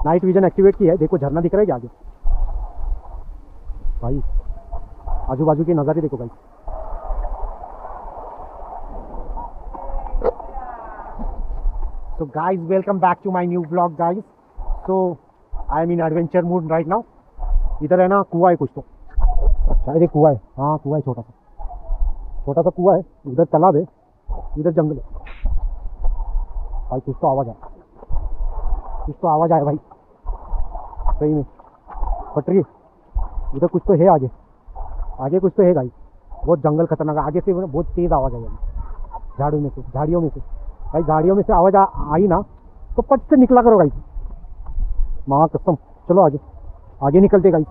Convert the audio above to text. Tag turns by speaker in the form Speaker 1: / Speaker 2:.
Speaker 1: Night vision activate की है, देखो झरना दिख रहा है क्या आगे भाई, आजू बाजू की नज़ारे देखो भाई। So guys, welcome back to my new vlog guys. So I am in adventure mood right now. इधर है ना कुआं है कुछ तो, शायद एक कुआं है, हाँ कुआं है, छोटा सा कुआं है, उधर तालाब है, इधर जंगल है भाई। कुछ तो आवाज़ आया भाई, सही में पटरी, उधर कुछ तो है, आगे कुछ तो है भाई। बहुत जंगल खतरनाक है, आगे से बहुत तेज़ आवाज़ आई अभी, झाड़ियों में से भाई, झाड़ियों में से आवाज़ आई ना तो पट से निकला करो भाई, माँ कसम। चलो आगे निकलते भाई।